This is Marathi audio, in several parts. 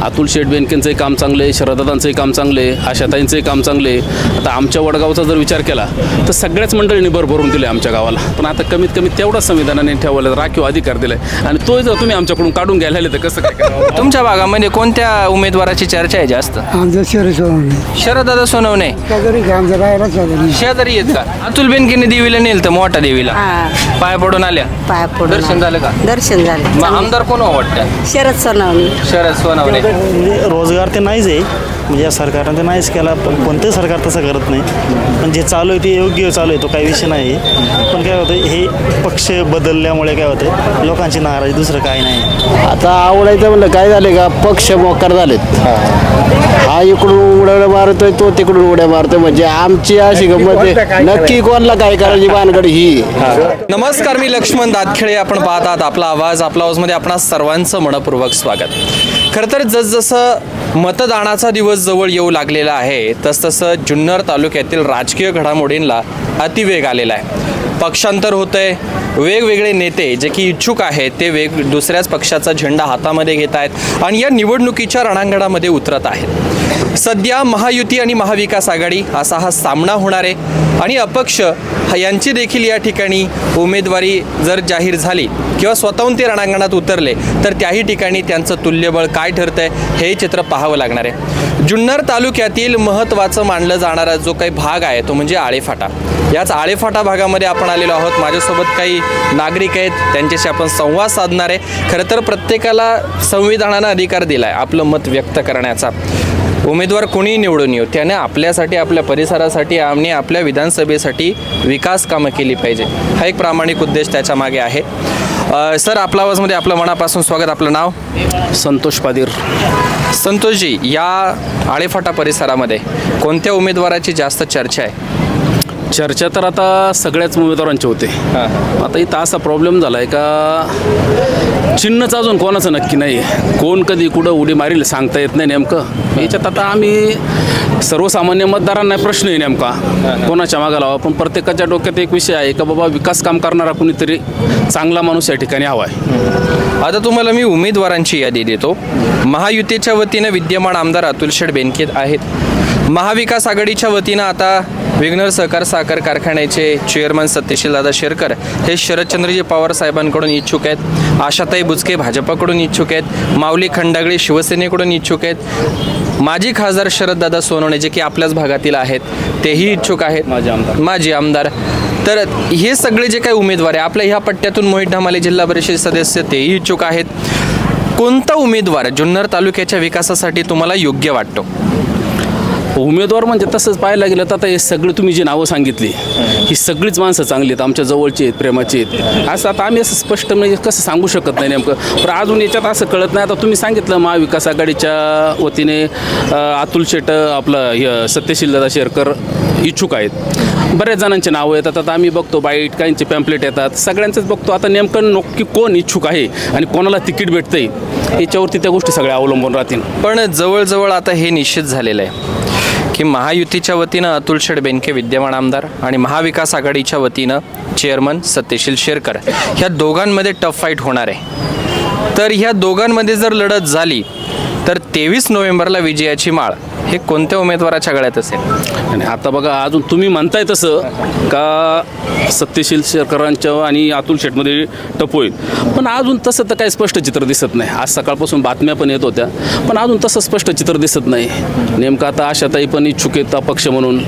अतुल शेठ बेनकेंचंही काम चांगलं आहे, शरददादांचंही काम चांगलं आहे, आशाताईंचंही काम चांगलं आहे. आता आमच्या वडगावचा जर विचार केला तर सगळ्याच मंडळींनी भरून दिले आमच्या गावाला. पण आता कमीत कमी तेवढा संविधानाने ठेवला राखीव अधिकार दिलाय आणि तो जर तुम्ही आमच्याकडून काढून घ्यायला तर कसं काय करावं? तुमच्या भागामध्ये कोणत्या उमेदवाराची चर्चा आहे जास्त? आमचं शरददादा सोनवणे शेजारी आहेत का? अतुल बेनकेने देवीला नेलं मोठा देवीला पाय पडून आल्या, पाय पडून दर्शन झालं का? दर्शन झालं. मग आमदार कोण वाटतं? शरद सोनवणे. शरद सोनवणे. रोजगार ते नाहीच आहे, म्हणजे या सरकारनं ते नाहीच केला. पण कोणतंही सरकार तसं करत नाही. पण जे चालू आहे ते योग्य चालू आहे, तो काही विषय नाही. पण काय होतं, हे पक्ष बदलल्यामुळे काय होतं, लोकांची नाराजी, दुसरं काही नाही. आता आवडायचं म्हणलं काय झाले का, पक्ष मोकार झालेत. हा इकडून उड्या मारतोय, तो तिकडून उड्या मारतोय. म्हणजे आमची अशी गंमत आहे, नक्की कोणाला काय करायची भानगड ही. नमस्कार, मी लक्ष्मण दातखेडे. आपण पाहतात आपला आवाजमध्ये आपणा सर्वांचं मनपूर्वक स्वागत. खरं तर जसजसं मतदानाचा दिवस जवळ येऊ लागलेला आहे तसतसं जुन्नर तालुक्यातील राजकीय घडामोडींना अतिवेग आलेला आहे. पक्षांतर होतंय, वेगवेगळे नेते जे की इच्छुक आहेत ते दुसऱ्याच पक्षाचा झेंडा हातामध्ये घेत आहेत आणि या निवडणुकीच्या रणांगणामध्ये उतरत आहेत. सध्या महायुती आणि महाविकास आघाडी असा हा सामना होणार आहे आणि अपक्ष यांची देखील या ठिकाणी उमेदवारी जर जाहीर झाली किंवा स्वतःहून ते रणांगणात उतरले तर त्याही ठिकाणी त्यांचं तुल्यबळ काय ठरतंय हे चित्र पाहावं लागणार आहे. जुन्नर तालुक्यातील महत्त्वाचं मानलं जाणारा जो काही भाग आहे तो म्हणजे आळेफाटा. याच आळेफाटा भागामध्ये आपण आलेलो आहोत. माझ्यासोबत काही नागरिक आहेत, त्यांच्याशी आपण संवाद साधणार आहे. खरं तर प्रत्येकाला संविधानानं अधिकार दिला आहे आपलं मत व्यक्त करण्याचा. उमेदवार कोणी निवडून येऊ, त्याने आपल्यासाठी, आपल्या परिसरासाठी आणि आपल्या विधानसभेसाठी विकास कामं केली पाहिजे, हा एक प्रामाणिक उद्देश त्याच्या मागे आहे. सर, आपल्या आवाजमध्ये आपलं मनापासून स्वागत. आपलं नाव? संतोष पादीर. संतोषजी, या आळेफाटा परिसरामध्ये कोणत्या उमेदवाराची जास्त चर्चा आहे? चर्चा तर आता सगळ्याच उमेदवारांचे होते. आता इथं असा प्रॉब्लेम झाला आहे का चिन्हच अजून कोणाचं नक्की नाही. कोण कधी कुठं उडी मारील सांगता येत नाही नेमकं. याच्यात आता आम्ही सर्वसामान्य मतदारांना प्रश्न आहे नेमका कोणाच्या मागे लावा. पण प्रत्येकाच्या डोक्यात एक विषय आहे का बाबा विकास काम करणारा कुणीतरी चांगला माणूस या ठिकाणी हवा आहे. आता तुम्हाला मी उमेदवारांची यादी देतो. महायुतीच्या वतीनं विद्यमान आमदार अतुल शेठ बेनके आहेत. महाविकास आघाडीच्या वतीनं आता विघ्नर सहकार साखर कारखान्याचे चेअरमन सत्यशीलदादा शेरकर हे शरदचंद्रजी पवार साहेबांकडून इच्छुक आहेत. आशाताई बुचके भाजपकडून इच्छुक आहेत. माऊली खंडागळे शिवसेनेकडून इच्छुक आहेत. माजी खासदार शरददादा सोनवणे जे की आपल्याच भागातील आहेत तेही इच्छुक आहेत, माजी आमदार. तर हे सगळे जे काही उमेदवार आहे आपल्या ह्या पट्ट्यातून मोहित ढामाले जिल्हा परिषद सदस्य तेही इच्छुक आहेत. कोणता उमेदवार जुन्नर तालुक्याच्या विकासासाठी तुम्हाला योग्य वाटतो? उमेदवार म्हणजे तसंच पाहायला गेलं तर आता हे सगळे तुम्ही जी नावं सांगितली ही सगळीच माणसं चांगली आहेत, आमच्या जवळची आहेत, प्रेमाची आहेत. असं आता आम्ही असं स्पष्ट म्हणजे कसं सांगू शकत नाही नेमकं. पण अजून याच्यात असं कळत नाही. आता तुम्ही सांगितलं महाविकास आघाडीच्या वतीने अतुल शेठ आपलं सत्यशीलदादा शेरकर इच्छुक आहेत. बऱ्याच जणांचे नावं येतात. आता आम्ही बघतो बाईट, काहींचे पॅम्पलेट येतात, सगळ्यांचंच बघतो. आता नेमकं नक्की कोण इच्छुक आहे आणि कोणाला तिकीट भेटतंय याच्यावरती त्या गोष्टी सगळ्या अवलंबून राहतील. पण जवळजवळ आता हे निश्चित झालेलं आहे की महायुतीच्या वतीनं अतुल शेठ बेनके विद्यमान आमदार आणि महाविकास आघाडीच्या वतीनं चेअरमन सत्यशील शेरकर ह्या दोघांमध्ये टफ फाईट होणार आहे. तर ह्या दोघांमध्ये जर लढत झाली तर 23 नोव्हेंबरला विजयाची माळ हे कोणत्या उमेदवाराच्या गळ्यात असेल? आणि आता बघा अजून तुम्ही म्हणताय तसं का सत्यशील शेरकरांच्या आणि अतुल शेठमध्ये टप होईल, पण अजून तसं तर काही स्पष्ट चित्र दिसत नाही. आज सकाळपासून बातम्या पण येत होत्या, पण अजून तसं स्पष्ट चित्र दिसत नाही. नेमकं आता आशाताई पण इच्छुक आहेत अपक्ष म्हणून,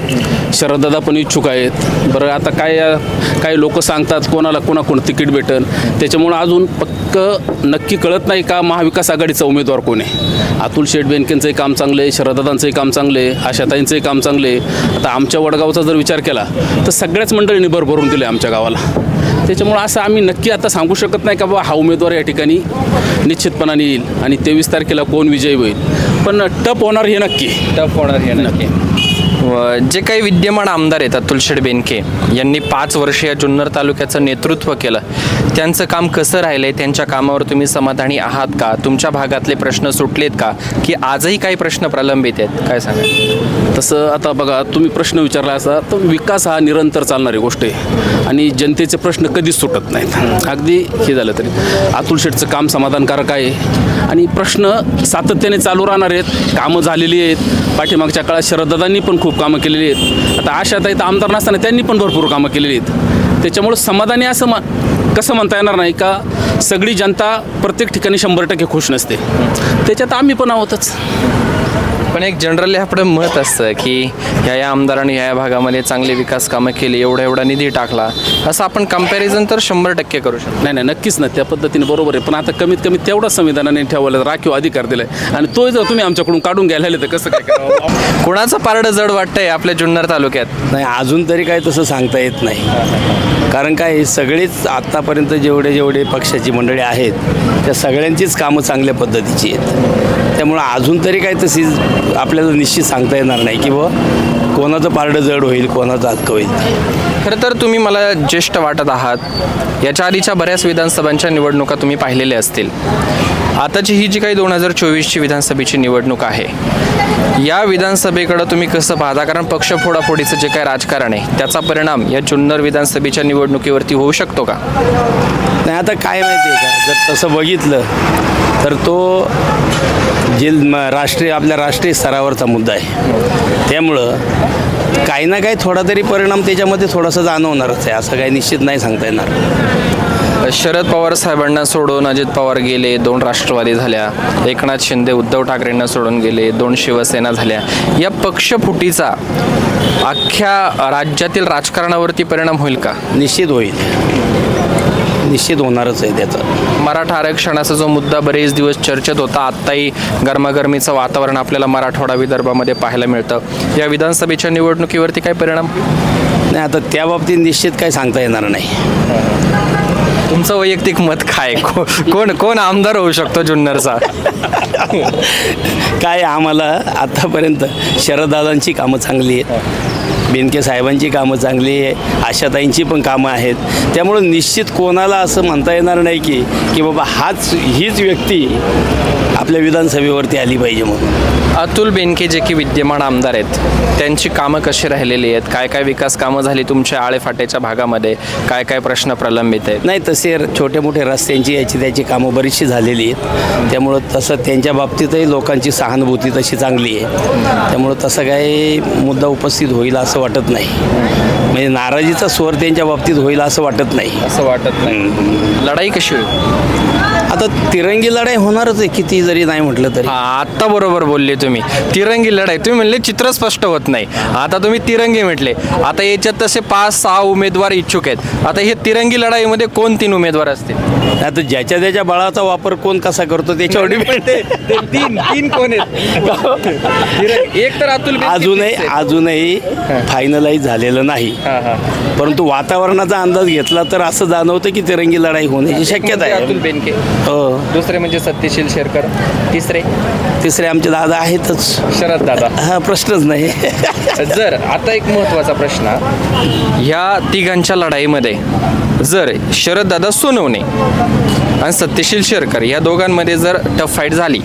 शरददादा पण इच्छुक आहेत. बरं आता काय लोक सांगतात कोणाला कोण तिकीट भेटेल, त्याच्यामुळं अजून पक्क नक्की कळत नाही का महाविकास आघाडीचा उमेदवार कोण आहे. अतुल शेठ बेनकेंचंही काम चांगलं आहे, शरददादांचंही काम चांगलं आहे, आशाताईंचंही काम चांगलं आहे. आता आमच्या वडगावचा जर विचार केला तर सगळ्याच मंडळींनी भरून दिले आमच्या गावाला. त्याच्यामुळं असं आम्ही नक्की आता सांगू शकत नाही का बाबा हा उमेदवार या ठिकाणी निश्चितपणाने येईल आणि 23 तारखेला कोण विजयी होईल. पण टप होणार हे नक्की. जे काही विद्यमान आमदार आहेत अतुल शेठ बेनके यांनी 5 वर्ष या जुन्नर तालुक्याचं नेतृत्व केलं, त्यांचं काम कसं राहिलंय, त्यांच्या कामावर तुम्ही समाधानी आहात का, तुमच्या भागातले प्रश्न सुटलेत का, की आजही काही प्रश्न प्रलंबित आहेत, काय सांगा? तसं आता बघा, तुम्ही प्रश्न विचारला असा तर विकास हा निरंतर चालणारी गोष्ट आहे आणि जनतेचे प्रश्न कधीच सुटत नाहीत. अगदी हे झालं तरी अतुल शेठचं काम समाधानकारक आहे आणि प्रश्न सातत्याने चालू राहणार आहेत. कामं झालेली आहेत, पाठीमागच्या काळात शरददादांनी पण खूप कामं केलेली आहेत. आता आशाताई तर आमदार नसताना त्यांनी पण भरपूर कामं केलेली आहेत. त्याच्यामुळं समाधानी असं कसं म्हणता येणार नाही का सगळी जनता प्रत्येक ठिकाणी 100% खुश नसते, त्याच्यात आम्ही पण आहोतच. पण एक जनरली आपलं मत असतं की ह्या आमदारांनी ह्या भागामध्ये चांगले विकास कामं केली, एवढा निधी टाकला, असं आपण कंपॅरिझन तर 100% करू शकतो. नाही नक्कीच ना, त्या पद्धतीने बरोबर आहे. पण आता कमीत कमी तेवढाच संविधानाने ठेवला राखीव अधिकार दिलाय आणि तो जर तुम्ही आमच्याकडून काढून घ्यायला तर कसं काय करावं? कोणाचं पारडं जड वाटतंय आपल्या जुन्नर तालुक्यात? नाही, अजून तरी काही तसं सांगता येत नाही. कारण काय सगळेच आत्तापर्यंत जेवढे पक्षाची मंडळी आहेत त्या सगळ्यांचीच कामं चांगल्या पद्धतीची आहेत. त्यामुळं अजून तरी काही तशी आपल्याला निश्चित सांगता येणार नाही की बुवा कोणाचं पारडं जड होईल, कोणाचं हक्क होईल. खरं तर तुम्ही मला ज्येष्ठ वाटत आहात. याच्या आधीच्या बऱ्याच विधानसभांच्या निवडणुका तुम्ही पाहिलेल्या असतील. आताची ही जी काही 2024ची विधानसभेची निवडणूक आहे, या विधानसभेकडं तुम्ही कसं पाहता? कारण पक्ष फोडाफोडीचं जे काही राजकारण आहे त्याचा परिणाम या जुन्नर विधानसभेच्या निवडणुकीवरती होऊ शकतो का? नाही, आता काय माहिती आहे का, जर तसं बघितलं तर तो आपल्या राष्ट्रीय स्तरावरचा मुद्दा आहे. त्यामुळं काही ना काही थोडा तरी परिणाम त्याच्यामध्ये थोडासा जाणवणारच आहे, असं काही निश्चित नाही सांगता येणार. शरद पवार साहेबांना सोडून अजित पवार गेले, 2 राष्ट्रवादी झाल्या, एकनाथ शिंदे उद्धव ठाकरेंना सोडून गेले, 2 शिवसेना झाल्या. या पक्षफुटीचा अख्ख्या राज्यातील राजकारणावरती परिणाम होईल का? निश्चित होईल, निश्चित होणारच आहे त्याचं. मराठा आरक्षणाचा जो मुद्दा बरेच दिवस चर्चेत होता, आत्ताही गरमागरमीचं वातावरण आपल्याला मराठवाडा विदर्भामध्ये पाहायला मिळतं. या विधानसभेच्या निवडणुकीवरती काय परिणाम? नाही, आता त्या बाबतीत निश्चित काही सांगता येणार नाही. तुमचं वैयक्तिक मत काय? कोण आमदार होऊ शकतो जुन्नरचा? काय आम्हाला आत्तापर्यंत शरददादांची कामं चांगली आहेत, बेनके साहेबांची कामं चांगली आहे, आशाताईंची पण कामं आहेत. त्यामुळं निश्चित कोणाला असं म्हणता येणार नाही की बाबा हीच व्यक्ती आपल्या विधानसभेवरती आली पाहिजे म्हणून. अतुल बेनके जे की विद्यमान आमदार आहेत, त्यांची कामं कशी राहिलेली आहेत? काय विकास कामं झाली तुमच्या आळेफाट्याच्या भागामध्ये? काय प्रश्न प्रलंबित आहेत? नाही, तसे छोटे मोठे रस्त्यांची त्याची कामं बरीचशी झालेली आहेत. त्यामुळं तसं त्यांच्या बाबतीतही लोकांची सहानुभूती तशी चांगली आहे. त्यामुळं तसं काही मुद्दा उपस्थित होईल असं वाटत नाही. म्हणजे नाराजीचा स्वर त्यांच्या बाबतीत होईल असं वाटत नाही. असं वाटत नाही. लढाई कशी होईल? आता तिरंगी लढाई होणारच आहे, किती जरी नाही म्हटलं तरी. आत्ता बरोबर बोलले तुम्ही, तिरंगी लढाई. तुम्ही म्हणले चित्र स्पष्ट होत नाही, आता तुम्ही तिरंगी म्हटले. आता याच्यात तसे 5-6 उमेदवार इच्छुक आहेत. आता हे तिरंगी लढाईमध्ये कोण 3 उमेदवार असतील? आता ज्याच्या त्याच्या बळाचा वापर कोण कसा करतो त्याच्यावर डिपेंड आहे. तीन कोण आहेत? एक तर अतुल बेनके अजूनही फायनलाइज झालेलं नाही, परंतु वातावरणाचा अंदाज घेतला तर असं जाणवतं की तिरंगी लढाई होण्याची शक्यता आहे. अतुल बेनके, हो. दुसरे म्हणजे सत्यशील शेरकर, तिसरे आमचे दादा आहेतच, शरद दादा. हा प्रश्नच नाही. जर आता एक महत्त्वाचा प्रश्न, ह्या तिघांच्या लढाईमध्ये जर शरद दादा सोनवणे आणि सत्यशील शेरकर या दोघांमध्ये जर टफ फाईट झाली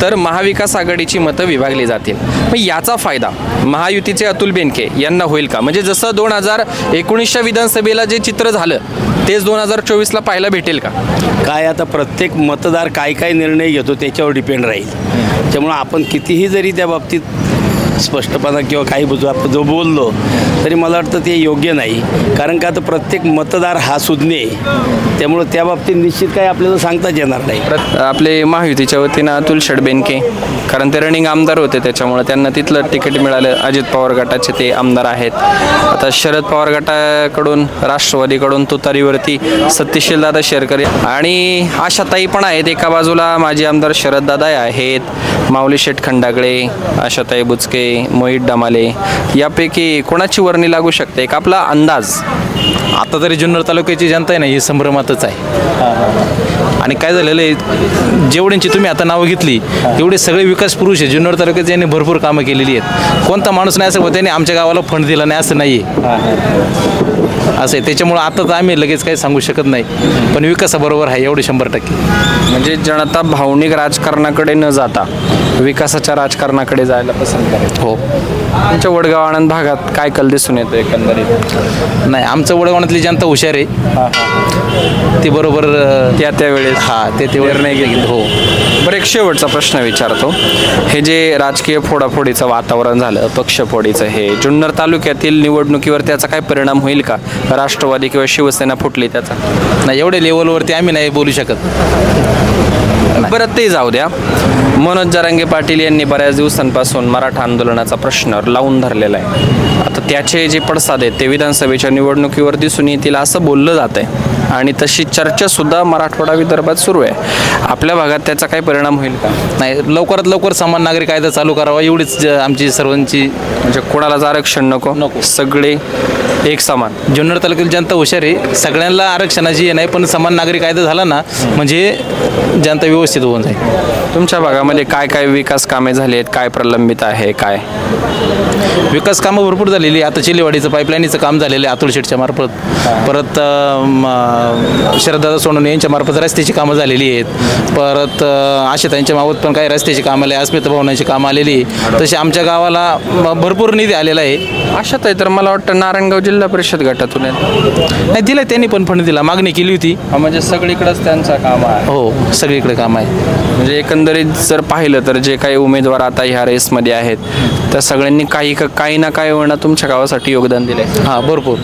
तर महाविकास आघाडीची मतं विभागली जातील. मग याचा फायदा महायुतीचे अतुल बेनके यांना होईल का? म्हणजे जसं 2019च्या विधानसभेला जे चित्र झालं तेच 2024ला पाहायला भेटेल का? काय आता प्रत्येक मतदार काय निर्णय घेतो त्याच्यावर डिपेंड राहील. त्यामुळं आपण कितीही जरी त्या बाबतीत स्पष्टपणा किंवा काही जो बोललो तरी मला वाटतं ते योग्य नाही. कारण का आता प्रत्येक मतदार हा सुज्ञ आहे, त्यामुळं त्या बाबतीत निश्चित काही आपल्याला सांगताच येणार नाही. आपले महायुतीच्या वतीनं अतुल शेठ बेनके, कारण ते रनिंग आमदार होते त्याच्यामुळे त्यांना तिथलं तिकीट मिळालं. अजित पवार गटाचे ते आमदार आहेत. आता शरद पवार गटाकडून राष्ट्रवादीकडून तुतारीवरती सत्यशील दादा शेरकर आणि आशाताई पण आहेत. एका बाजूला माजी आमदार शरद दादा आहेत, माऊली शेठ खंडागळे, आशाताई बुचके, मोहित डमाले, यापैकी कोणाची वर्णी लागू शकते? एक आपला अंदाज. आता तरी जुन्नर तालुक्याची जनता आहे ना ही संभ्रमातच आहे आणि काय झालेलं आहे, जेवढ्यांची तुम्ही आता नावं घेतली तेवढे सगळे विकास पुरुष आहे. जुन्नर तालुक्यात यांनी भरपूर कामं केलेली आहेत. कोणता माणूस नाही असं होतं त्यांनी आमच्या गावाला फंड दिला नाही असं नाही असं आहे. त्याच्यामुळं आता तर आम्ही लगेच काही सांगू शकत नाही, पण विकासाबरोबर आहे एवढे 100%. म्हणजे जनता भावनिक राजकारणाकडे न जाता विकासाच्या राजकारणाकडे जायला पसंत करेल. हो. आमच्या वडगाव आणंद भागात काय कल दिसून येतो एकंदरीत? नाही, आमचं वडगावातली जनता हुशार आहे. ती बरोबर त्यावेळेस ते निर्णय घेतले. हो. बरं, एक शेवटचा प्रश्न विचारतो. हे जे राजकीय फोडाफोडीचं वातावरण झालं, पक्षफोडीचं, हे जुन्नर तालुक्यातील निवडणुकीवर त्याचा काय परिणाम होईल का? राष्ट्रवादी किंवा शिवसेना फुटली त्याचा? नाही, एवढ्या लेवलवरती आम्ही नाही बोलू शकत. बरं, ते जाऊ द्या. मनोज जरांगे पाटील यांनी बऱ्याच दिवसांपासून मराठा आंदोलनाचा प्रश्न लावून धरलेला आहे. आता त्याचे जे पडसाद आहेत ते विधानसभेच्या निवडणुकीवर दिसून येतील असं बोललं जात आहे आणि तशी चर्चासुद्धा मराठवाडा विदर्भात सुरू आहे. आपल्या भागात त्याचा काही परिणाम होईल का? नाही, लवकरात लवकर समान नागरिक कायदा चालू करावा एवढीच आमची सर्वांची. म्हणजे कोणालाच आरक्षण नको, सगळे एक समान. जुन्नर तालुक्यातील जनता हुशार आहे, सगळ्यांना आरक्षणाची हे नाही, पण समान नागरिक कायदा झाला ना म्हणजे जनता व्यवस्थित होऊन जाईल. तुमच्या भागामध्ये काय काय विकास कामे झाली आहेत, काय प्रलंबित आहे, काय विकास कामं भरपूर झालेली. आता चिलेवाडीचं पाईपलाईनचं काम झालेलं आहे अतुल शेठच्या मार्फत. परत शरददादा सोनवणे यांच्या मार्फत रस्त्याची कामं झालेली आहेत. परत आशाताईंच्या मार्फत पण काही रस्त्याची कामं आले, अस्मिता भवनाची कामं आलेली. तशी आमच्या गावाला भरपूर निधी आलेला आहे. आशाताई तर मला वाटतं नारायणगाव जिल्हा परिषद गटातून नाही दिला, त्यांनी पण फंड दिला, मागणी केली होती. म्हणजे सगळीकडेच त्यांचं काम आहे. हो, सगळीकडे काम आहे. म्हणजे एकंदरीत जर पाहिलं तर जे काही उमेदवार आता ह्या रेसमध्ये आहेत त्या सगळ्यांनी काही ना काही होणं तुमच्या गावासाठी योगदान दिले. भरपूर.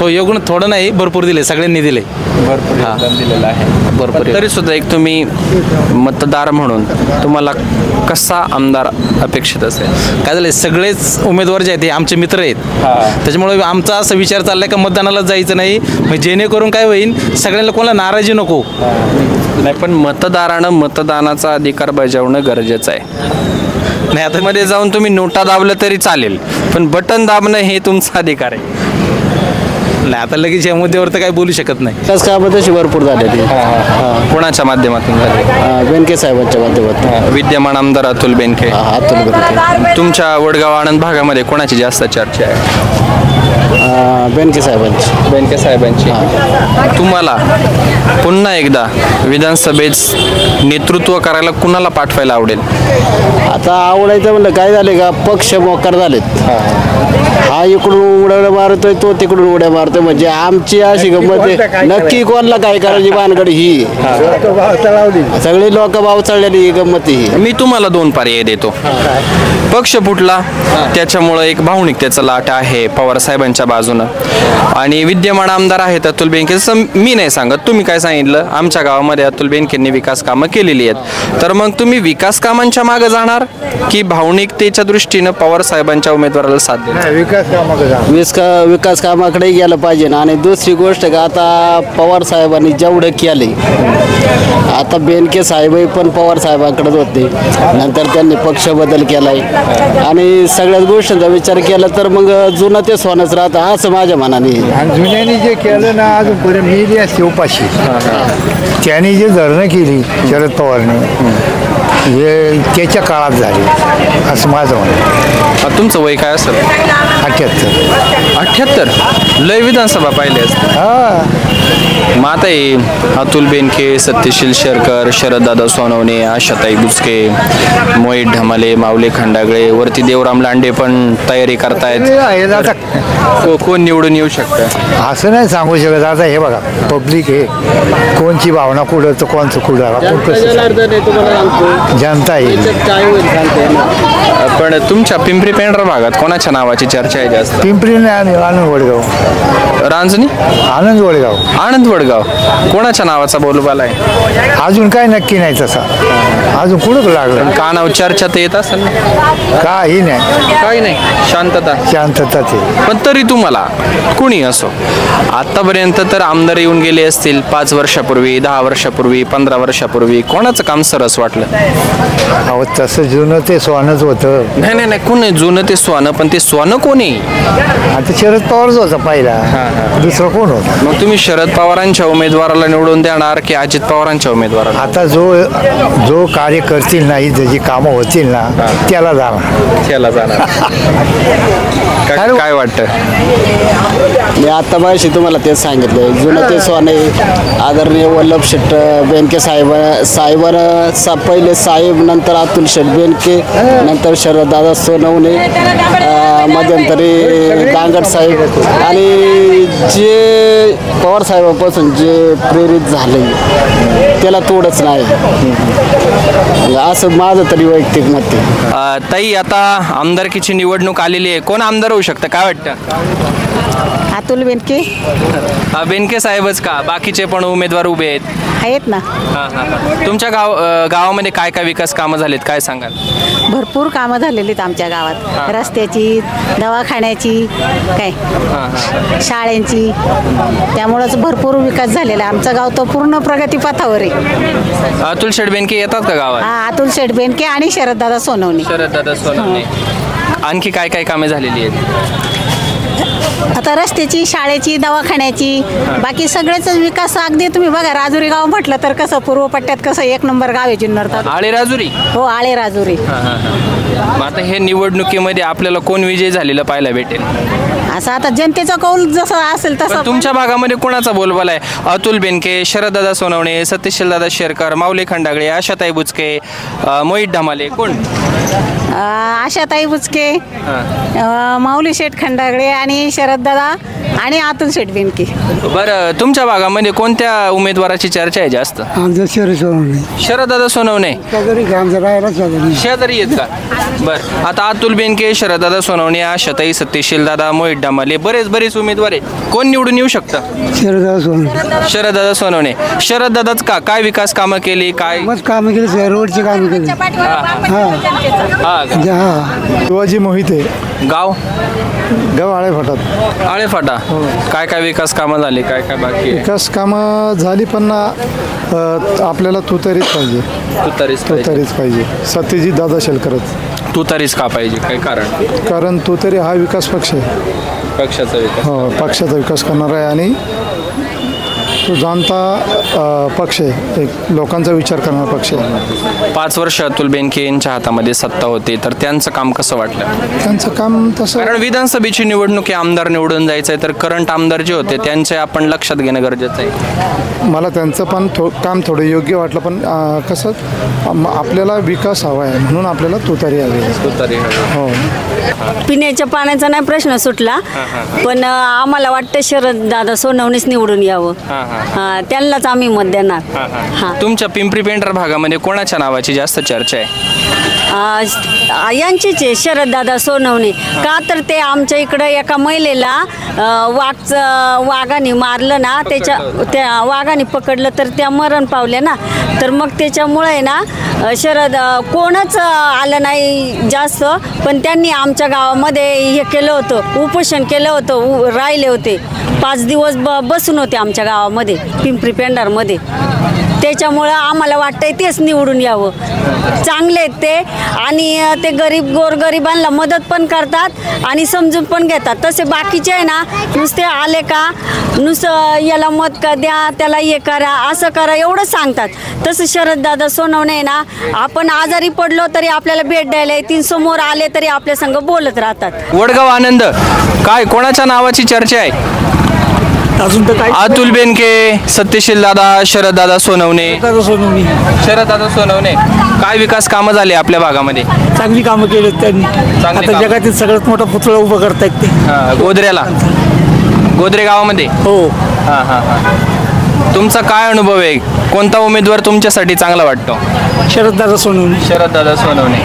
योगदान थोडं नाही, भरपूर दिले, सगळ्यांनी दिले, भरपूर योगदान दिलेलं आहे. भरपूर. तरी सुद्धा एक तुम्ही मतदार म्हणून तुम्हाला कसा आमदार अपेक्षित असेल? काय झालं, सगळेच उमेदवार जे आहेत ते आमचे मित्र आहेत. त्याच्यामुळे आमचा असा विचार चाललाय का मतदानाला जायचं नाही, जेणेकरून काय होईल सगळ्यांना कोणाला नाराजी नको. नाही, पण मतदारानं मतदानाचा अधिकार बजावणं गरजेचं आहे. नाही, आता मध्ये जाऊन तुम्ही नोटा दाबलं तरी चालेल, पण बटन दाबणं हे तुमचा अधिकार आहे. नाही, आता लगेच या मुद्द्यावर तर काही बोलू शकत नाही. विकास कामं तशी भरपूर झालेली. कोणाच्या माध्यमातून झाले? बेनके साहेबांच्या माध्यमातून. विद्यमान आमदार अतुल बेनके. अतुल बेनके. तुमच्या वडगाव आणंद भागामध्ये कोणाची जास्त चर्चा आहे? बेनके साहेबांची. बेनके साहेबांची. तुम्हाला पुन्हा एकदा विधानसभेत नेतृत्व करायला कुणाला पाठवायला आवडेल? आता आवडायचं म्हणलं काय झाले का, पक्ष मोकार झालेत. हा इकडून उड्या मारतोय, तो तिकडून उड्या मारतोय. म्हणजे आमची अशी गंमत आहे, नक्की कोणाला काय करायची भानगड ही. सगळे लोक भाव चढलेली ही गंमत ही. मी तुम्हाला 2 पर्याय देतो. पक्ष फुटला त्याच्यामुळं एक भावनिकतेचा लाट आहे पवार साहेबांच्या बाजूनं, आणि विद्यमान आमदार आहेत अतुल बेनके. मी नाही सांगत, तुम्ही काय सांगितलं, आमच्या गावामध्ये अतुल बेनकेंनी विकास कामं केलेली आहेत. तर मग तुम्ही विकास कामांच्या मागे जाणार की भावनिकतेच्या दृष्टीनं पवार साहेबांच्या उमेदवाराला साथ देणार? विकास कामाकडे गेलं पाहिजे. आणि दुसरी गोष्ट का, आता पवार साहेबांनी जेवढं केले, आता बेनके साहेबही पण पवार साहेबांकडेच होते, नंतर त्यांनी पक्ष बदल केलाय. आणि सगळ्याच गोष्टींचा विचार केला तर मग जुनं ते सोनच राहतं असं माझ्या मनाने. जुन्याने जे केलं ना अजूनपर्यंत मी जे शिवपाशी त्यांनी जे धरणं केली शरद पवारने, हे त्याच्या काळात झाले असं माझं म्हणणं. तुमचं वय काय असेल? 78. लय विधानसभा पाहिले असते. मग आता हे अतुल बेनके, सत्यशील शेरकर, शरददादा सोनवणे, आशाताई बुचके, मोहित ढमाले, माऊली खंडागळे, वरती देवराम लांडे पण तयारी करतायत. आता कोण निवडून येऊ शकतं असं नाही सांगू शकत. आता हे बघा, पब्लिक हे कोणची भावना कुठं तर कोणचं कुठं जनता येईल. पण तुमच्या पिंपरी पेंढरा भागात कोणाच्या नावाची चर्चा आहे जास्त? पिंपरी नाही, आनंद वडगाव. रांजणी? आनंद वडगाव. आनंद वडगाव. कोणाच्या नावाचा बोलबाला आहे? अजून काय नक्की नाही तसा, अजून कुठं लागलं. कानावर चर्चा तर येत असेल? काही नाही, काही नाही, शांतता ते. पण तरी तुम्हाला कुणी असो, आतापर्यंत तर आमदार येऊन गेले असतील 5 वर्षापूर्वी, 10 वर्षापूर्वी, 15 वर्षापूर्वी, कोणाचं काम सरस वाटलं? अहो तसं जुनं ते सोनंच होतं. नाही नाही नाही, कोण आहे जुनं ते सोनं, पण ते सोनं कोण आहे? आता शरद पवारच होता पहिला, दुसरं कोण होता? मग तुम्ही शरद पवारांच्या उमेदवाराला निवडून देणार की अजित पवारांच्या उमेदवाराला? आता जो कार्य करतील नाही, त्याची कामं होतील ना, त्याला जाणार. काय वाटतं? मी आता माहिती तुम्हाला तेच सांगितलं, जुनं ते सोने. आदरणीय वल्लभ शेठ बेनके साहेबांना पहिले साहेब, नंतर अतुल शेठ बेनके, नंतर शरददादा सोनवणे, मध्यंतरी दांगट साहेब, आणि जे पवार साहेबांपासून जे प्रेरित झाले त्याला तोडच नाही, असं माझं तरी वैयक्तिक मत आहे. ताई, आता आमदारकीची निवडणूक आलेली आहे, कोण आमदार होऊ शकतं, काय वाटतं? अतुल बेनके बेनके साहेबच का, बाकीचे पण उमेदवार उभे आहेत ना. तुमच्या गावामध्ये काय काय विकास कामं झालीत, काय सांगाल? भरपूर कामं झालेली आहेत आमच्या गावात, रस्त्याची, दवाखान्याची, काय शाळेंची, त्यामुळंच भरपूर विकास झालेला आहे. आमचं गाव तर पूर्ण प्रगतीपथावर आहे. अतुल शेठ बेनके येतात का गावात? अतुल शेठ बेनके आणि शरददादा सोनवणे. आणखी काय काय कामे झालेली आहेत? आता रस्त्याची, शाळेची, दवाखान्याची, बाकी सगळेच विकास. अगदी तुम्ही बघा, राजुरी गाव म्हटलं तर कसं पूर्व पट्ट्यात कसं 1 नंबर गाव आहे जुन्नर तालुका. आळे राजुरी? हो, आळे राजुरी. मग आता हे निवडणुकीमध्ये आपल्याला कोण विजय झालेला पाहायला भेटेल? असं आता जनतेचा कौल जसं असेल तसं. तुमच्या भागामध्ये कोणाचा बोलबाला आहे? अतुल बेनके, शरददादा सोनवणे, सत्यशीलदादा शेरकर, माऊली खंडागळे, आशाताई बुचके, मोहित ढमाले, कोण? आशाताई बुचके, माऊली शेठ खंडागळे आणि शरददादा आणि अतुल शेठ बेनके. बरं, तुमच्या भागामध्ये कोणत्या उमेदवाराची चर्चा आहे जास्त? शरददादा सोनवणे शेजारी आहेत का? बरं, आता अतुल बेनके, शरददादा सोनवणे, आशाताई, सत्यशीलदादा, मोहित ढमाले, बरेच उमेदवार आहे, कोण निवडून येऊ शकतं? शरददादा सोनवणे. शरददादाच का, काय विकास कामं केली, काय कामं केली, रोडची कामं केली. शिवाजी मोहिते, गाव आळेफाटात. आळेफाटा. काय काय विकास कामं झाली, काय काय बाकी आहे? विकास कामं झाली, पण आपल्याला तुतारीच पाहिजे. तुतारीच पाहिजे. सत्यजित दादा शेलकरच. तुतारीच का पाहिजे, काय कारण तुतारी हा विकास पक्ष आहे, पक्षाचा विकास. हो, पक्षाचा विकास करणारा आहे आणि तो जाणता पक्ष आहे, एक लोकांचा विचार करणारा पक्ष आहे. 5 वर्ष अतुल बेनके यांच्या हातामध्ये सत्ता होती, तर त्यांचं काम कसं वाटलं? त्यांचं काम तसं, कारण विधानसभेची निवडणूक आहे, आमदार निवडून जायचं आहे, तर करंट आमदार जे होते त्यांचे आपण लक्षात घेणं गरजेचं आहे. मला त्यांचं पण काम थोडं योग्य वाटलं, पण कसं आपल्याला विकास हवा आहे म्हणून आपल्याला तुतारी हवी आहे. तुतारी हो. पिण्याच्या पाण्याचा नाही प्रश्न सुटला, पण आम्हाला वाटतं शरददादा सोनवणेच निवडून यावं. त्यांनाच आम्ही मत देणार. तुमच्या पिंपरी पेंढर भागामध्ये कोणाच्या नावाची जास्त चर्चा आहे? यांचीच आहे, शरददादा सोनवणे. का तर ते आमच्या इकडं एका महिलेला वाघाने मारलं ना, त्या वाघाने पकडलं तर त्या मरण पावल्या ना, तर मग त्याच्यामुळे ना कोणच आलं नाही जास्त, पण त्यांनी आमच्या गावामध्ये हे केलं होतं, उपोषण केलं होतं, राहिले होते 5 दिवस बसून होते आमच्या गावामध्ये, पिंपरी पेंढारमध्ये. त्याच्यामुळं आम्हाला वाटतंय तेच निवडून यावं. चांगले आहेत ते, आणि ते गोरगरिबांना मदत पण करतात आणि समजून पण घेतात. तसे बाकीचे आहे ना, नुसते आले का नुसतं याला मत का द्या, त्याला हे करा, असं करा, एवढं सांगतात. तसं शरददादा सोनवणे ना, आपण आजारी पडलो तरी आपल्याला भेट द्यायला येतील, समोर आले तरी आपल्या संग बोलत राहतात. वडगाव आनंद, काय कोणाच्या नावाची चर्चा आहे? अजून तर काय, अतुल बेनके, सत्यशीलदादा, शरददादा सोनवणे. शरददादा सोनवणे. काय विकास कामं झाले आपल्या भागामध्ये? चांगली कामं केली त्यांनी. आता जगातील सगळ्यात मोठा पुतळा उभा करतायत ते गोदऱ्याला, गोदरे गावामध्ये. हो. तुमचा काय अनुभव आहे? कोणता उमेदवार तुमच्यासाठी चांगला वाटतो? शरददादा सोनवणे. शरददादा सोनवणे.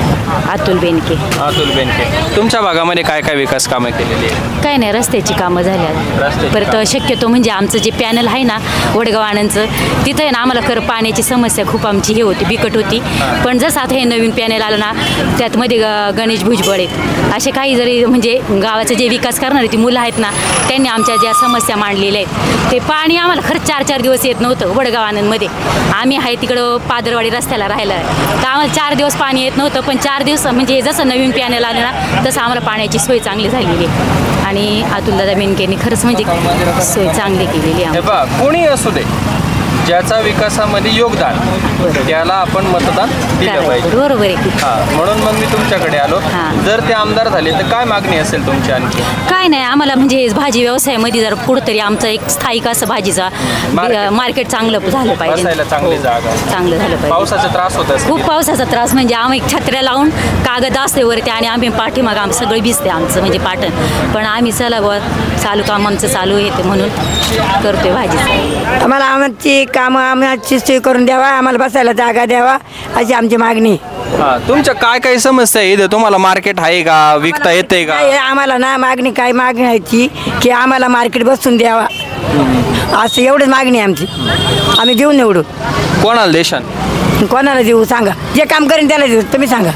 अतुल बेनके. अतुल बेनके. तुमच्या भागामध्ये काय काय विकास कामं केलेली आहेत? काय नाही, रस्त्याची कामं झाल्यात. रस्त्याची परत शक्यतो म्हणजे आमचं जे पॅनल आहे ना वडगाव आनंदचं, तिथं आहे ना आम्हाला पाण्याची समस्या खूप आमची हे होती, बिकट होती. पण जसं आता हे नवीन पॅनल आलं ना, त्यात मध्ये गणेश भुजबळ आहेत, असे काही जरी म्हणजे गावाचं जे विकास करणारे ती मुलं आहेत ना, त्यांनी आमच्या ज्या समस्या मांडलेल्या आहेत, ते पाणी आम्हाला खरंच 4-4 दिवस येत नव्हतं वडगाव आनंदमध्ये. आम्ही आहे तिकडं पादरवाडी रस्त्याला राहायला तर आम्हाला 4 दिवस पाणी येत नव्हतं, पण 4 दिवस म्हणजे जसं नवीन पॅनल आलं ना तसं आम्हाला पाण्याची सोय चांगली झालेली आहे. आणि अतुलदादा बेनकेंनी खरंच म्हणजे सोय चांगली केलेली आहे. कोणी असू दे, ज्याचा विकासामध्ये योगदान त्याला आपण मतदान दिलं पाहिजे. बरोबर आहे की. म्हणून मग मी तुमच्याकडे आलो. जर ते आमदार झाले तर काय मागणी असेल तुमची आणखी? काय नाही, आम्हाला म्हणजे भाजी व्यवसायामध्ये जर कुठंतरी आमचं एक स्थायिक असं भाजीचा मार्केट चांगलं झालं पाहिजे, चांगली जागा, चांगलं झालं पाहिजे. पावसाचा त्रास होत असेल. खूप पावसाचा त्रास म्हणजे आम्ही छत्र्या लावून कागद असते वरती आणि आम्ही पाठीमाग आमचं सगळं भिजते आमचं म्हणजे पाटण, पण आम्ही चला बुवा चालू काम आमचं चालू येते म्हणून करतोय भाजीचं. आम्हाला आमची कामं आम्हाला सोय करून द्यावा, आम्हाला बसायला जागा द्यावा अशी आमची मागणी. तुमच्या काय काय समस्या आहे? तुम्हाला मार्केट आहे का, विकता येते का? आम्हाला ना मागणी काय मागण्याची की आम्हाला मार्केट बसून द्यावा, असं एवढंच मागणी आहे आमची. आम्ही देऊ निवडू. कोणाला देशान? कोणाला देऊ सांगा, जे काम करेन त्याला देऊ. तुम्ही सांगा,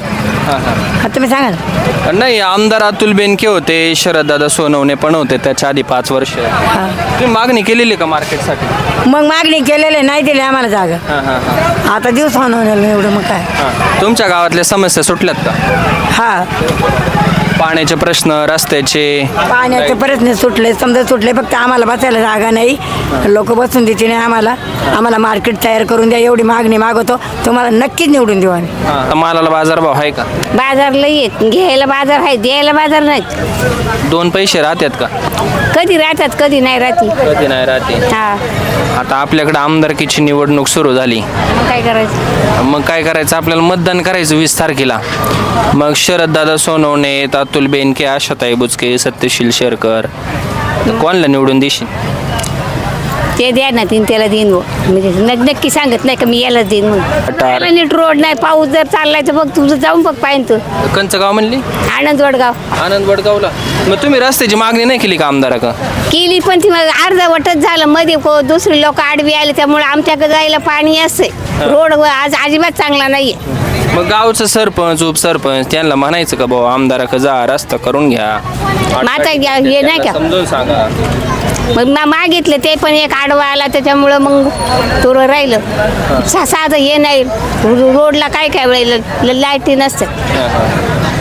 तुम्ही सांगा ना. नाही, आमदार अतुल बेनके होते, शरददादा सोनवणे पण होते त्याच्या आधी 5 वर्ष. तुम्ही मागणी केलेली का मार्केटसाठी? मग मागणी केलेली नाही दिली आम्हाला जागा. आता देऊ सोनवणे एवढं मग काय. तुमच्या गावातल्या समस्या सुटल्यात का? हा, पाण्याचे प्रश्न, रस्त्याचे, पाण्याचे प्रश्न सुटले, समजा सुटले, फक्त आम्हाला बसायला जागा नाही, लोक बसून देते नाही आम्हाला. आम्हाला मार्केट तयार करून द्या एवढी मागणी मागवतो, तुम्हाला नक्कीच निवडून देऊ आम्ही. मालाला बाजारभाव आहे का? बाजार लई घ्यायला बाजार आहे, द्यायला बाजार नाहीत. 2 पैसे राहतात का? कधी राहतात कधी नाही राहते. कधी नाही राहते. आता आपल्याकडे आमदारकीची निवडणूक सुरू झाली, काय करायचं? मग काय करायचं? आपल्याला मतदान करायचं 20 तारखेला. मग शरददादा सोनवणे, अतुल बेनके, आशाताई बुचके, सत्यशील शेरकर, कोणाला निवडून देशील? ते द्या ना, त्याला देईन म्हणजे नक्की सांगत नाही का मी याला देईन म्हणून. नीट रोड नाही, पाऊस जर चाललाय तर बघ तुझं जाऊन बघ पाहिजे. तू कंच गाव म्हणली? आनंद वडगाव. आनंद वडगावला. मग तुम्ही रस्त्याची मागणी नाही केली का आमदारा का? केली, पण ती अर्धवटच झालं. मध्ये दुसरी लोक आडवी आले त्यामुळे आमच्याकडे जायला पाणी असते. रोड आज अजिबात चांगला नाहीये. मग गावचं सरपंच, उपसरपंच त्यांना म्हणायचं का भाऊ आमदाराकडे जा, रस्ता करून घ्या, माता हे नाही का समजून सांगा. मग मागितलं ते पण एक आडवा आला त्याच्यामुळं मग तो राहिलं. साधं हे नाही, रोडला काय काय वेळेला लाईटी नसते.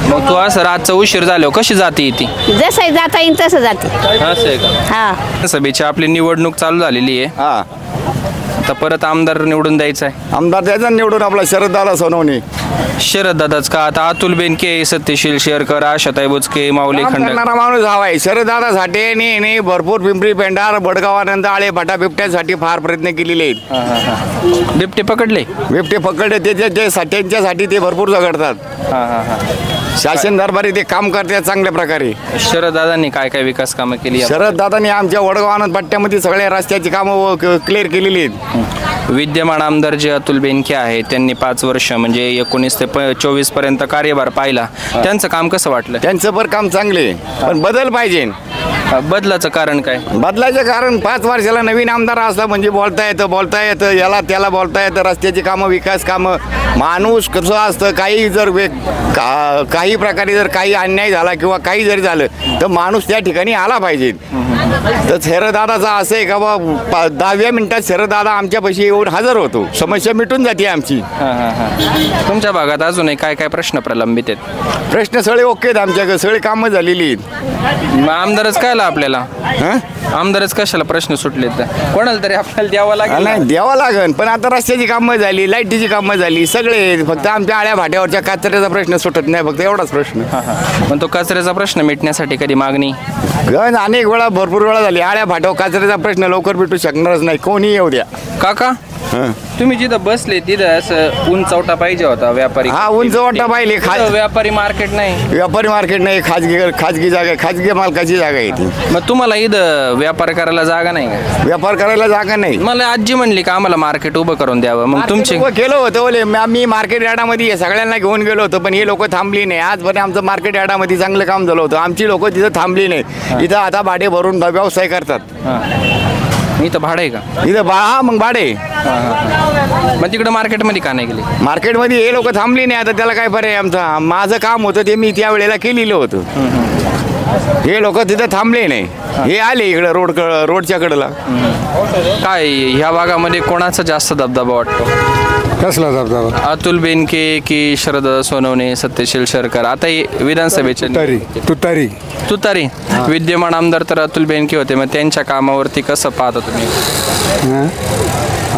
मग तू असं रातचा उशीर झाल्यावर कशी जाते ती? जसं जाता येईल तसं जाते. असं आहे का? हा, सभेची आपली निवडणूक चालू झालेली आहे. आता परत आमदार निवडून द्यायचा आहे. आमदार द्यायचा निवडून आपला शरददादा सोनवणे. शरददादाच का? आता अतुल बेनके, सत्यशील शेरकर, आशाताई बुचके, माऊली खंडागळे माणूस हवा आहे. शरददादासाठी ने भरपूर पिंपरी पेंढार, बडगाव, आनंद, आळे, भाटा बिबट्यासाठी फार प्रयत्न केलेले आहेत. बिबटे पकडले? बिबटे पकडले त्यांच्यासाठी ते भरपूर झगडतात. शासन दरबारी ते काम करतात चांगल्या प्रकारे. शरददादांनी काय काय विकास कामं केली? शरददादांनी आमच्या वडगाव आनंद पट्ट्यामध्ये सगळ्या रस्त्याची कामं क्लिअर केलेली आहेत. विद्यमान आमदार जे अतुल बेनके आहेत त्यांनी 5 वर्ष म्हणजे 19 ते 24 पर्यंत कार्यभार पाहिला. त्यांचं काम कसं वाटलं? त्यांचं पण काम चांगले, पण बदल पाहिजे. बदलाचं कारण काय? बदलायचं कारण 5 वर्षाला नवीन आमदार असला म्हणजे बोलता येतं, याला त्याला बोलता येतं. रस्त्याची कामं, विकास कामं. माणूस कसं असतं, काही जर काही प्रकारे जर काही अन्याय झाला किंवा काही जरी झालं तर माणूस त्या ठिकाणी आला पाहिजे. तर शरददादाचा असं आहे का बा 10व्या मिनिटात शरददादा आमच्यापाशी येऊन हजर होतो, समस्या मिटून जाते आमची. तुमच्या भागात अजूनही काय काय प्रश्न प्रलंबित आहेत? प्रश्न सगळे ओके आहेत आमच्याकडे, सगळे कामं झालेली आहेत. मग आमदारच कायला आपल्याला? आमदारच कशाला प्रश्न सुटले? तर कोणाला तरी आपल्याला द्यावं लागेल. नाही द्यावं लागेल, पण आता रस्त्याची कामं झाली, लाईटीची कामं झाली, सगळे. फक्त आमच्या आळ्या भाट्यावरच्या कचऱ्याचा प्रश्न सुटत नाही, फक्त एवढाच प्रश्न. पण तो कचऱ्याचा प्रश्न मिटण्यासाठी कधी मागणी? अनेक वेळा, भरपूर वेळा झाली. आळ्या भाट्यावर कचऱ्याचा प्रश्न लवकर मिटू शकणारच नाही, कोणी येऊ द्या. का? तुम्ही जिथं बसले तिथं असं उंचवटा पाहिजे होता व्यापारी. हा उंचवटा पाहिले. तिथं व्यापारी मार्केट नाही. व्यापारी मार्केट नाही. खाजगी जागा आहे. खाजगी मालकाची जागा आहे ती. मग तुम्हाला इथं व्यापार करायला जागा नाही का? व्यापार करायला जागा नाही. मला आजी म्हणली का आम्हाला मार्केट उभं करून द्यावं. मग तुमचे केलं होतं बोले मी मार्केट यार्डामध्ये सगळ्यांना घेऊन गेलो होतो पण हे लोक थांबली नाही. आजपर्यंत आमचं मार्केट यार्डामध्ये चांगलं काम झालं होतं. आमची लोक तिथं थांबली नाही. इथं आता भाडे भरून व्यवसाय करतात. इथं भाडं आहे का? इथं हा मग भाडे. मग तिकडं मार्केटमध्ये का नाही गेली? मार्केटमध्ये हे लोक थांबली नाही. आता त्याला काय पर्याय आमचा. माझं काम होतं ते मी त्या वेळेला केलेलं होतं. हे लोक तिथं थांबले नाही. हे आले इकडं रोडच्या कडेला. काय ह्या भागामध्ये कोणाचा जास्त दबदबा वाटतो? कसला दबदबा? अतुल बेनके की शरद सोनवणे, सत्यशील शेरकर? आता विधानसभेच्या तुतारी विद्यमान आमदार तर अतुल बेनके होते. मग त्यांच्या कामावरती कसं पाहता तुम्ही?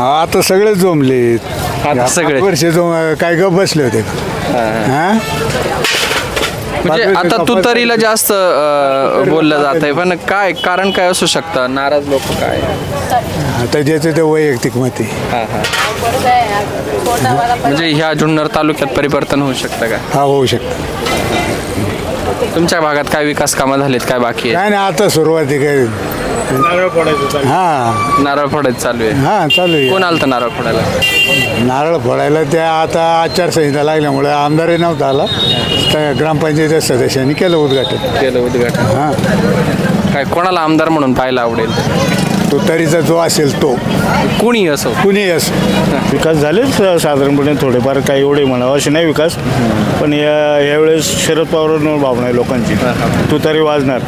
आता सगळे जोमले. सगळे वर्ष काय गप बसले होते. म्हणजे आता तुतारीला जास्त बोललं जात आहे. पण काय कारण काय असू शकतं? नाराज लोक काय? आता ज्याचं ते वैयक्तिक मत आहे. म्हणजे ह्या जुन्नर तालुक्यात परिवर्तन होऊ शकतं का? हा होऊ शकतं. तुमच्या भागात काय विकास कामं झालीत काय बाकी आहे? काय नाही आता सुरुवात आहे काय. नारळ फोडायचं चालू आहे. हा चालू आहे. कोण आलं नारळ फोडायला? नारळ फोडायला त्या आता आचारसंहिता लागल्यामुळे आमदारही नव्हता आला. तर ग्रामपंचायत सदस्यांनी केलं उद्घाटन. हां काय कोणाला आमदार म्हणून पाहायला आवडेल? तुतारीचा जो असेल तो. कुणी असो. विकास झालेच साधारणपणे थोडेफार. काही एवढे म्हणावं असे नाही विकास. पण यावेळेस शरद पवारांवर भावना आहे लोकांची. तुतारी वाजणार.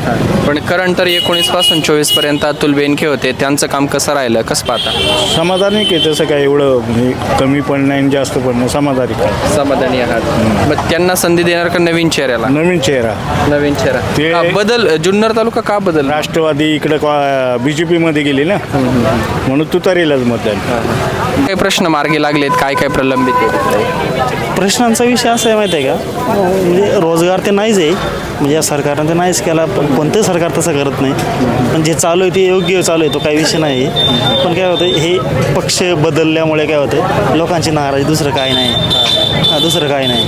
पण करंट तर 19 पासून 24 पर्यंत अतुल बेनके होते. त्यांचं काम कसं राहिलं, कसं पाहता? समाधानी की तसं काय एवढं म्हणजे कमी पण नाही जास्त पण नाही. समाधानी आहात. मग त्यांना संधी देणार का नवीन चेहऱ्याला? नवीन चेहरा ते बदल जुन्नर तालुका का बदल? राष्ट्रवादी इकडे BJP मध्ये गेली ना म्हणून तुतारीलाच मतदान. काही प्रश्न मार्गी लागलेत? काय काय प्रलंबित आहेत? प्रश्नांचा विषय असा आहे माहिती आहे का? म्हणजे रोजगार ते नाहीच आहे. म्हणजे या सरकारनं ते नाहीच केला. पण कोणतंही सरकार तसं करत नाही. पण जे चालू आहे ते योग्य चालू आहे. तो काही विषय नाही. पण काय होतं हे पक्ष बदलल्यामुळे काय होतं लोकांची नाराजी. दुसरं काही नाही.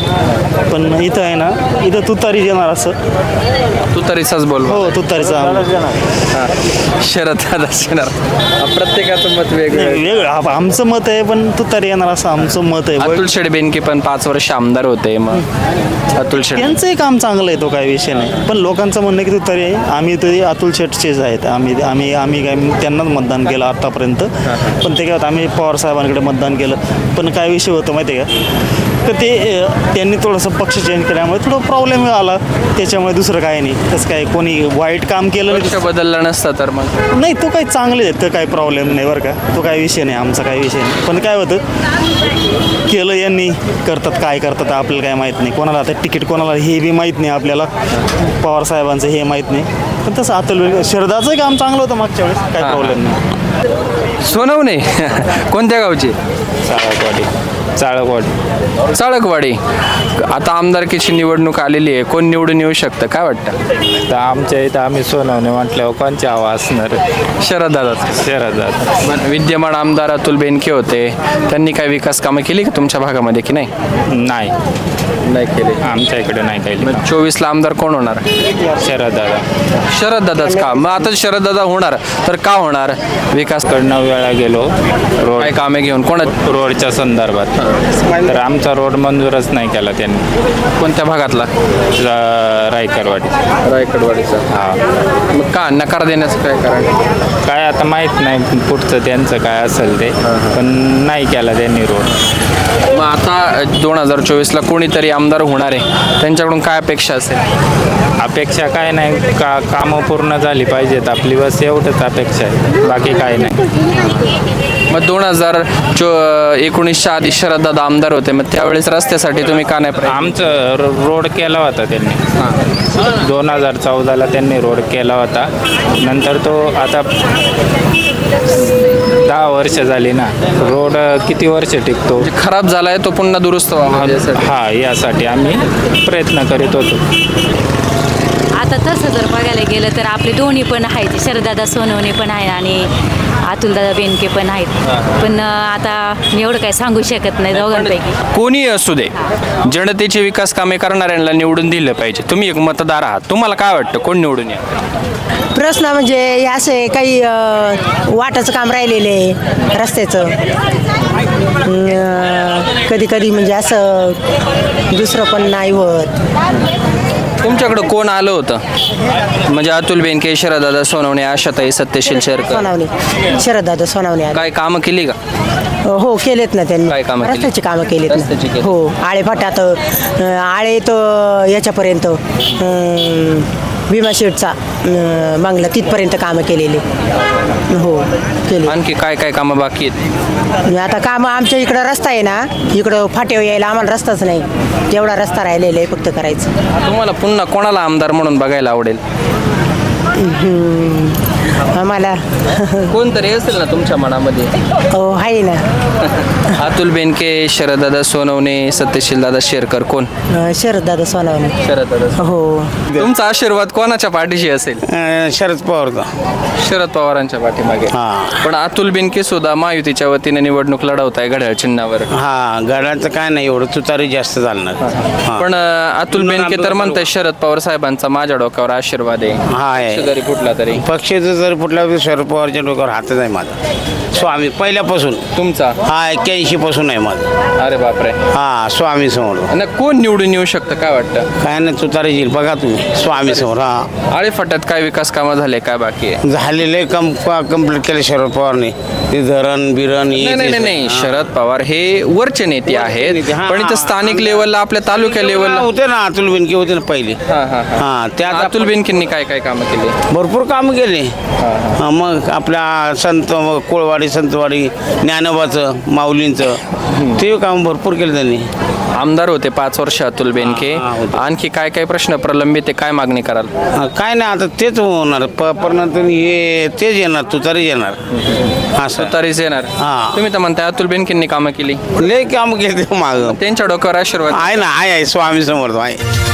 पण इथं आहे ना इथं तुतारी देणार असं. तुतारीचाच बोल. हो तुतारीचा. शरद प्रत्येकाचं मत वेगळं. आमचं मत आहे पण तुतारी येणार असं आमचं मत आहे. अतुल शेठ बेनके पण 5 वर्ष आमदार होते. मग अतुल शेठ यांचंही काम चांगलं आहे. तो काही विषय नाही. पण लोकांचं म्हणणं की तुतारी आहे. आम्ही तरी अतुल शेठचेच आहेत. आम्ही काय त्यांनाच मतदान केलं आतापर्यंत. पण ते काय होतं आम्ही पवार साहेबांकडे मतदान केलं. पण काय विषय होतो माहिती आहे का? तर ते त्यांनी थोडंसं पक्ष चेंज केल्यामुळे थोडं प्रॉब्लेम आला. त्याच्यामुळे दुसरं काही नाही. तसं काय कोणी वाईट काम केलं नाही. बदलला नसता तर मग नाही. तो काही चांगले आहेत. तर काही प्रॉब्लेम नाही बरं का. तो काही विषय नाही. आमचा काही विषय नाही. पण काय होतं केलं यांनी करतात काय करतात आपल्याला काय माहीत नाही. कोणाला आता तिकीट कोणाला हे बी माहीत नाही आपल्याला. पवार साहेबांचं हे माहीत नाही. पण तसं अतुल शरदाचं काम चांगलं होतं मागच्या वेळेस. काही प्रॉब्लेम नाही. सोनवणे कोणत्या गावची? चाळकवाडी. आता आमदारकीची निवडणूक आलेली आहे. कोण निवडून येऊ शकतं काय वाटतं? तर आमच्या इथं आम्ही सोनवणे म्हटल्यावर कोणची हवा असणार? शरद. विद्यमान आमदार अतुल बेनके होते. त्यांनी काय विकास कामं केली का तुमच्या भागामध्ये की नाही? नाही केले. आमच्या इकडे नाही केली. 24ला आमदार कोण होणार? शरद दादाच का? मग आता शरद दादा होणार तर का होणार? विकास 9 वेळा गेलो काय कामे घेऊन. रोडच्या संदर्भात. तर आमचा रोड मंजूरच नाही केला त्यांनी. कोणत्या भागातला? रायकडवाडीचा. हा. मग का नकार देण्याचं काय कारण? काय आता माहीत नाही पुढचं त्यांचं काय असेल ते. पण नाही केला त्यांनी रोड. मग आता 2024ला कोणीतरी आमदार होणार आहे. त्यांच्याकडून काय अपेक्षा असेल? अपेक्षा काय नाही. कामं पूर्ण झाली पाहिजेत आपली. बस एवढंच अपेक्षा आहे. बाकी काय नाही. मग 2019च्या आधी शरद दादा आमदार होते. मग त्यावेळेस रस्त्यासाठी तुम्ही का नाही? आमचं रोड केला होता त्यांनी. 2014ला त्यांनी रोड केला होता. नंतर तो आता 10 वर्ष झाली ना. रोड किती वर्ष टिकतो? खराब झालाय तो पुन्हा दुरुस्त व्हावा. हा यासाठी आम्ही प्रयत्न करीत होतो. आता तसं जर बघायला गेलं तर आपले दोन्ही पण आहेत, शरददादा सोनवणे पण आहे आणि अतुलदादा बेनके पण आहेत. पण आता मी एवढं काय सांगू शकत नाही दोघांपैकी. कोणी असू दे, जनतेचे विकास कामे करणाऱ्यांना निवडून दिलं पाहिजे. तुम्ही एक मतदार आहात, तुम्हाला काय वाटतं कोण निवडून या? प्रश्न म्हणजे असे काही वाटाचं काम राहिलेलं आहे, रस्त्याचं कधी कधी म्हणजे असं दुसरं पण नाही होत. तुमच्याकडं कोण आलं होतं म्हणजे अतुल बेनके, शरददादा सोनवणे, आशाताई सत्यशील शेरकर? सोनवणे, शरददादा सोनवणे. काय कामं केली का? हो केलेत ना त्यांनी. काय कामं केली? रस्त्याची कामं केलीत ना. हो, आळे फाट्यात आळे तर याच्यापर्यंत भीमा शेठचा बंगला तिथपर्यंत कामं केलेली. हो केली. आणखी काय काय कामं बाकी आहेत? आता कामं आमच्या इकडं रस्ता आहे ना, इकडं फाट्यावर यायला आम्हाला रस्ताच नाही, तेवढा रस्ता राहिलेला आहे फक्त करायचं. तुम्हाला पुन्हा कोणाला आमदार म्हणून बघायला आवडेल? आम्हाला कोणतरी असेल ना तुमच्या मनामध्ये? हो आहे ना. अतुल बेनके, शरददादा सोनवणे, सत्यशील दादा शेरकर, कोण? शरददादा सोनवणे. शरददादा. हो. तुमचा आशीर्वाद कोणाच्या पाठीशी असेल? शरद पवारचा. शरद पवारांच्या पाठीमागे. पण अतुल बेनके सुद्धा महायुतीच्या वतीने निवडणूक लढवत आहे घड्याळ चिन्हावर. हा, घड्याळचं काय नाही एवढं, तुतारी जास्त चालणार. पण अतुल बेनके तर म्हणतात शरद पवार साहेबांचा माझ्या डोक्यावर आशीर्वाद आहे. जरी कुठला तरी पक्षाचं जर कुठल्या शरद पवारच्या डोक्यावर हातच आहे माझा. स्वामी पहिल्यापासून. तुमचा? हा, 81 पासून आहे माझा. अरे बापरे. हा, स्वामी समोर. कोण निवडून येऊ शकतं काय वाटतं? काय नाही, तुतारी येईल बघा तुम्ही, स्वामी समोर. हा, आळे फाट्यात काय विकास कामं झाले काय बाकी आहे? झालेले कंप्लीट केले शरद पवारने. ते धरण बिरण. नाही, शरद पवार हे वरचे नेते आहेत, पण इथं स्थानिक लेवलला आपल्या तालुक्या लेवलला होते ना, अतुल बेनके होते ना पहिले. हा, त्या अतुल बेनकेंनी काय काय कामं केली? भरपूर कामं केले. मग आपल्या संत कोळवाडी, संतवाडी, ज्ञानोबाचं, माऊलींचं ते काम भरपूर केलं त्यांनी. आमदार होते 5 वर्ष अतुल बेनके. आणखी काय काय प्रश्न प्रलंबित आहे, काय मागणी कराल? काय नाही, आता तेच होणार. परनंतर हे तेच येणार, तुतारी येणार. तुतारीच येणार. तुम्ही तर म्हणताय अतुल बेनकेंनी कामं केली. लय कामं केली माग. त्यांच्या डोक्यावर आशीर्वाद आहे ना. आहे स्वामी समर्थ आहे.